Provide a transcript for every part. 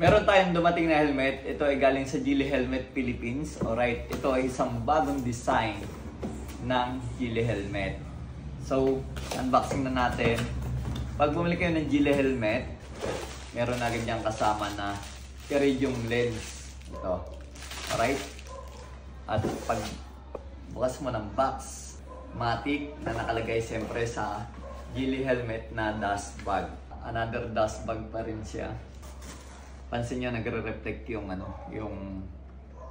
Meron tayong dumating na helmet. Ito ay galing sa Geely Helmet Philippines. Alright, ito ay isang bagong design ng Geely Helmet. So, unboxing na natin. Pag bumili kayo ng Geely Helmet, meron agad diyang kasama na iridium lens. Ito. Alright. At pag bukas mo ng box, matic na nakalagay siyempre sa Geely Helmet na dust bag. Another dust bag pa rin siya. Pansin nyo, nagre-reflect yung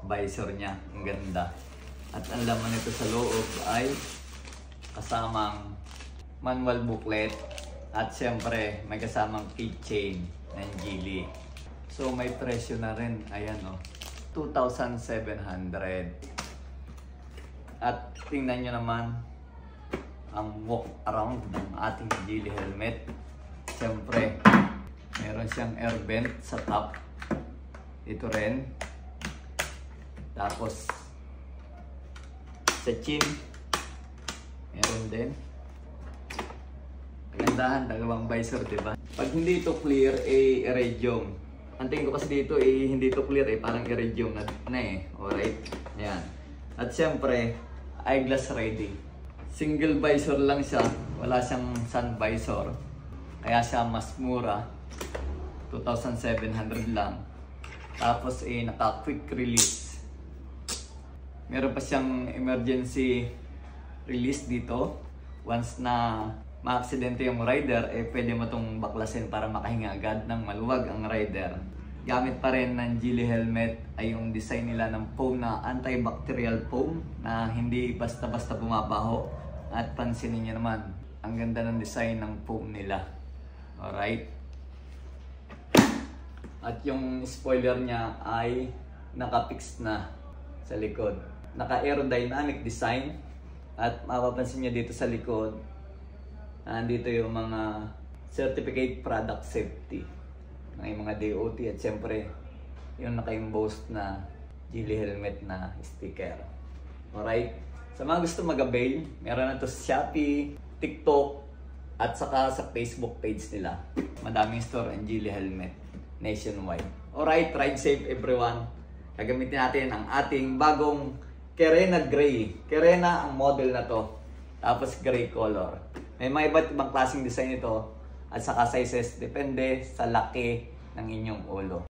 visor niya. Ang ganda. At ang laman nito sa loob ay kasamang manual booklet. At siyempre, may kasamang keychain ng Geely. So, may presyo na rin. Ayan o. 2,700. At tingnan nyo naman ang walk around ng ating Geely helmet. Siyempre, meron siyang air vent sa top. Ito rin. Tapos, sa chin, meron din. Kagandahan, dalawang visor, diba? Pag hindi ito clear, iridium. Ang tingin ko kasi dito, hindi ito clear, parang iridium na Alright? Ayan. At siyempre, eyeglass ready. Single visor lang siya. Wala siyang sun visor. Kaya siya mas mura. 2,700 lang. Tapos naka-quick release. Meron pa siyang emergency release dito. Once na ma-aksidente yung rider, pwede mo itong baklasin para makahinga agad ng maluwag ang rider. Gamit pa rin ng Geely helmet ay yung design nila ng foam na antibacterial foam na hindi basta-basta bumabaho. At pansinin niyo naman, ang ganda ng design ng foam nila. Alright? At yung spoiler niya ay naka-fix na sa likod. Naka-aerodynamic design. At mapapansin niyo dito sa likod, nandito yung mga certificate product safety ng mga DOT at siyempre yung naka-embossed na Geely helmet na sticker. Alright? Sa mga gusto mag-avail, meron na to sa Shopee, TikTok, at saka sa Facebook page nila. Madaming store ang Geely helmet nationwide. Alright, ride safe everyone. Gagamitin natin ang ating bagong Carena Gray. Carena ang model na to. Tapos gray color. May mga iba't ibang klaseng design ito at saka sizes depende sa laki ng inyong ulo.